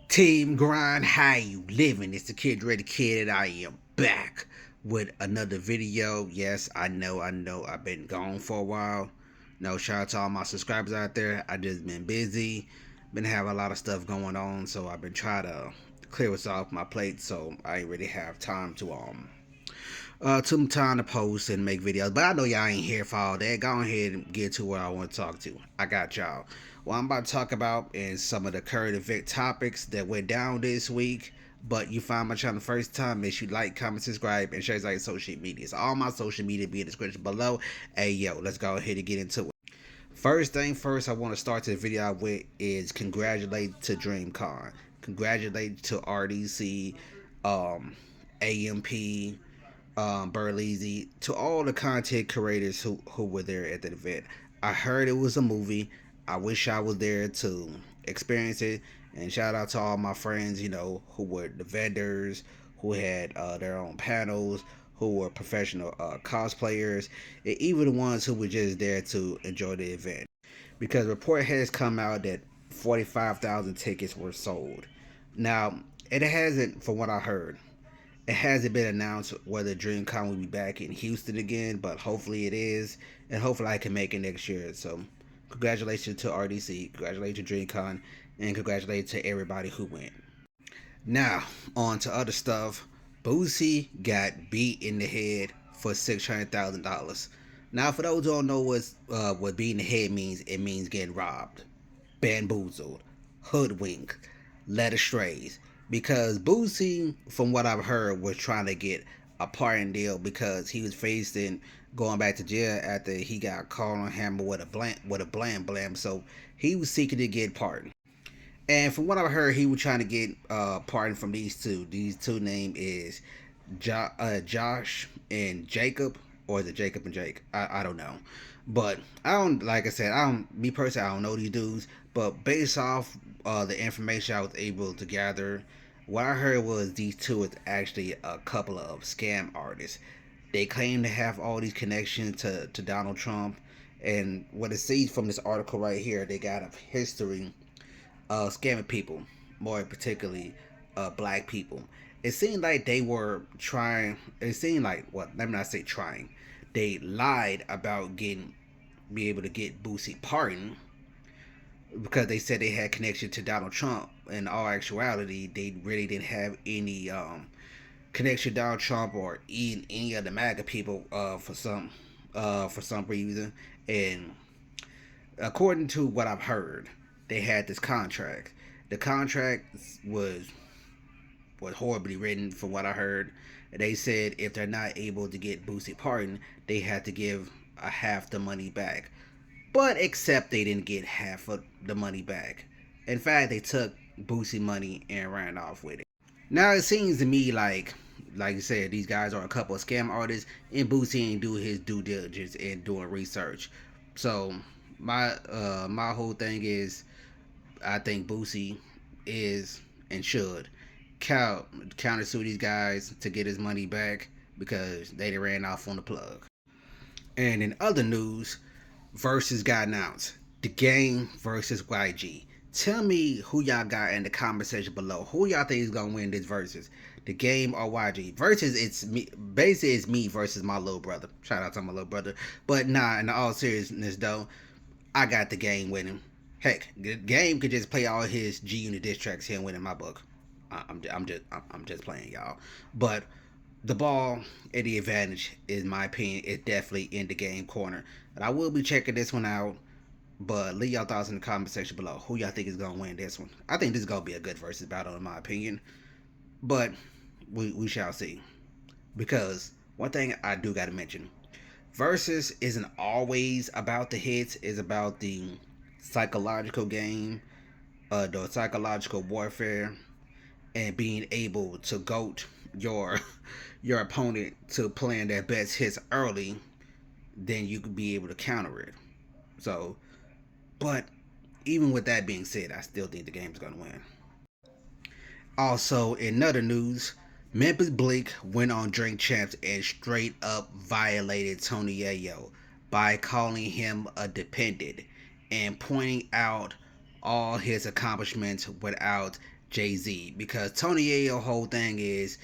Team Grind, how you living? It's the kid DreyThe, and I am back with another video. Yes, I know, I've been gone for a while. No, shout out to all my subscribers out there. I just been busy, been having a lot of stuff going on, so I've been trying to clear what's off my plate. So I ain't really have time to time to post and make videos. But I know y'all ain't here for all that. Go ahead and get to where I want to talk to. I got y'all. What I'm about to talk about is some of the current event topics that went down this week. But you find my channel the first time, make sure you like, comment, subscribe, and share your social media. So all my social media be in the description below. Hey yo, let's go ahead and get into it. First thing first, I want to start the video with is congratulate to DreamCon. Congratulate to RDC, AMP, Burleezy, to all the content creators who were there at the event. I heard it was a movie. I wish I was there to experience it. And shout out to all my friends, who were the vendors, who had their own panels, who were professional cosplayers, and even the ones who were just there to enjoy the event. Because report has come out that 45,000 tickets were sold. Now, it hasn't, from what I heard, it hasn't been announced whether DreamCon will be back in Houston again, but hopefully it is, and hopefully I can make it next year. So, congratulations to RDC, congratulations to DreamCon, and congratulations to everybody who went. Now, on to other stuff. Boosie got beat in the head for $600,000. Now, for those who don't know what beating the head means, it means getting robbed, bamboozled, hoodwinked, led astray. Because Boosie, from what I've heard, was trying to get a pardon deal because he was facing going back to jail after he got caught on hammer with a blam. So he was seeking to get pardon. And from what I've heard, he was trying to get pardon from these two. These two name is Josh and Jacob, or is it Jacob and Jake? I don't know. But I don't, like I said, me personally, I don't know these dudes. But based off the information I was able to gather, what I heard was these two is actually a couple of scam artists. They claim to have all these connections to Donald Trump. And what it sees from this article right here, they got a history scamming people, more particularly black people. It seemed like they were trying. It seemed like, what? Let me not say trying. They lied about be able to get Boosie pardon because they said they had connection to Donald Trump. In all actuality, they really didn't have any connection to Donald Trump or any of the MAGA people for some reason. And according to what I've heard, they had this contract. The contract was horribly written, from what I heard. They said if they're not able to get Boosie pardon, they had to give half the money back. But except they didn't get half of the money back. In fact, they took Boosie money and ran off with it. Now it seems to me like you said, these guys are a couple of scam artists, and Boosie ain't do his due diligence in doing research. So my whole thing is, I think Boosie is and should counter sue these guys to get his money back because they ran off on the plug. And in other news, versus got announced. The Game versus YG. Tell me who y'all got in the comment section below. Who y'all think is gonna win this versus? The Game or YG? Versus, it's me. Basically, it's me versus my little brother. Shout out to my little brother. But nah, in all seriousness though, I got the Game winning. Heck, the Game could just play all his G Unit diss tracks here and win in my book. I'm just playing, y'all. But the ball and the advantage, in my opinion, is definitely in the Game corner. And I will be checking this one out. But leave y'all thoughts in the comment section below. Who y'all think is gonna win this one? I think this is gonna be a good versus battle, in my opinion. But we shall see. Because one thing I do gotta mention, versus isn't always about the hits. It's about the psychological game, the psychological warfare, and being able to goat your your opponent to playing their best hits early. Then you could be able to counter it. So, but even with that being said, I still think the game's gonna win. Also, in other news, Memphis Bleak went on Drink Champs and straight up violated Tony Ayo by calling him a dependent and pointing out all his accomplishments without Jay-Z, because Tony Yayo whole thing is,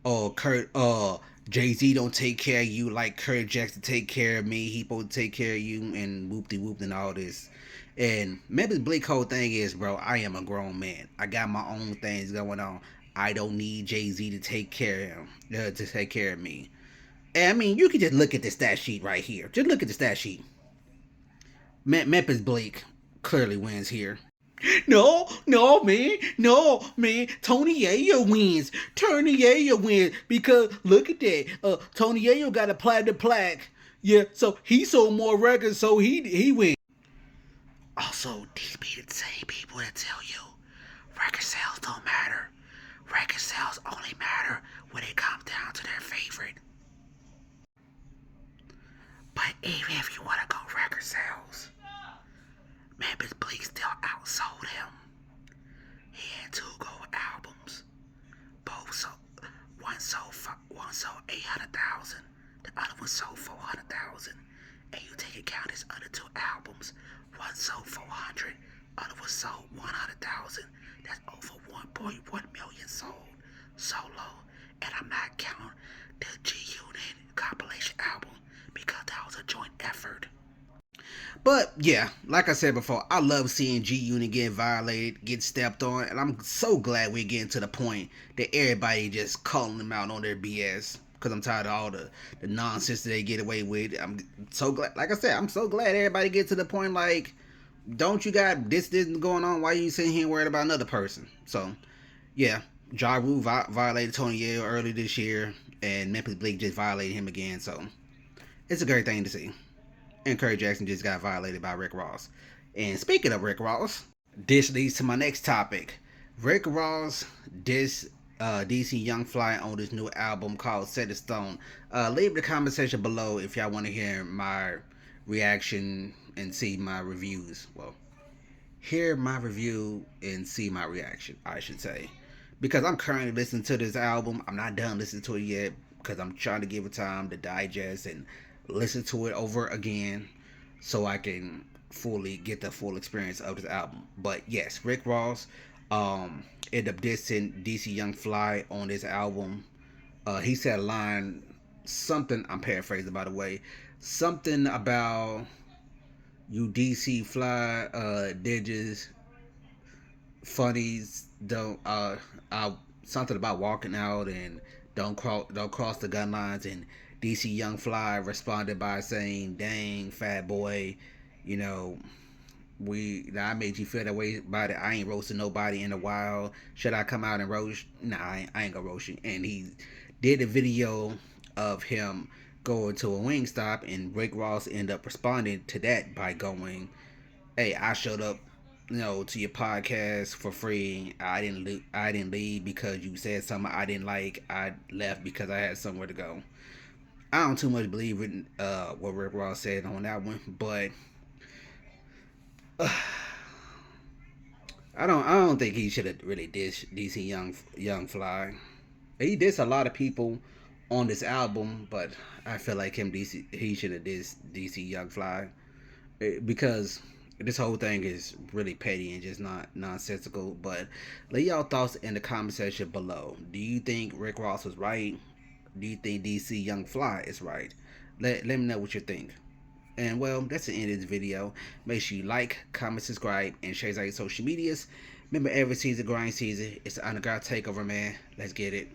oh, Jay-Z don't take care of you like Kurt Jackson take care of me. He supposed to take care of you and whoop de whoop and all this. And Memphis Bleak whole thing is, bro, I am a grown man. I got my own things going on. I don't need Jay-Z to take care of him, to take care of me. And I mean, you can just look at the stat sheet right here. Just look at the stat sheet. Memphis Bleak clearly wins here. No, no, man. No, man. Tony Yayo wins. Tony Yayo wins. Because look at that. Tony Yayo got a platinum plaque. Yeah, so he sold more records, so he wins. Also, these be the same people that tell you record sales don't matter. Record sales only matter when it comes down to their favorite. But even if you want to go record sales, Memphis Bleak still outsold him. He had 2 gold albums. Both sold. One sold 800,000. The other one sold 400,000. And you take account his other 2 albums. One sold 400. Other one sold 100,000. That's over 1.1 million sold solo. And I'm not counting the G Unit compilation album because that was a joint effort. But yeah, like I said before, I love seeing G Unit get violated, get stepped on, and I'm so glad we're getting to the point that everybody just calling them out on their BS. Because I'm tired of all the nonsense that they get away with. I'm so glad, like I said, I'm so glad everybody gets to the point like, don't you got this going on? Why are you sitting here worried about another person? So, yeah, Ja Rule violated Tony Yayo early this year, and Memphis Bleak just violated him again. So, it's a great thing to see. And Kurt Jackson just got violated by Rick Ross. And speaking of Rick Ross, this leads to my next topic. Rick Ross DC Young Fly on this new album called Set in Stone. Leave the comment section below if y'all want to hear my reaction and see my reviews. Well, hear my review and see my reaction, I should say. Because I'm currently listening to this album. I'm not done listening to it yet because I'm trying to give it time to digest and listen to it over again so I can fully get the full experience of this album. But yes, Rick Ross ended up dissing DC Young Fly on this album. He said a line, something, I'm paraphrasing by the way, something about you DC Fly digits funnies don't something about walking out and don't cross the gun lines. And DC Young Fly responded by saying, "Dang, fat boy, you know, I made you feel that way about it. I ain't roasting nobody in a while. Should I come out and roast? Nah, I ain't gonna roast you." And he did a video of him going to a Wingstop, and Rick Ross ended up responding to that by going, "Hey, I showed up, to your podcast for free. I didn't leave because you said something I didn't like. I left because I had somewhere to go." I don't too much believe in what Rick Ross said on that one, but I don't think he should have really dissed DC Young Fly. He dissed a lot of people on this album, but I feel like he should have dissed DC Young Fly because this whole thing is really petty and just not nonsensical. But leave y'all thoughts in the comment section below. Do you think Rick Ross was right? Do you think DC Young Fly is right? Let me know what you think. And well, that's the end of this video. Make sure you like, comment, subscribe, and share out your social medias. Remember, every season, grind season. It's the Underground Takeover, man. Let's get it.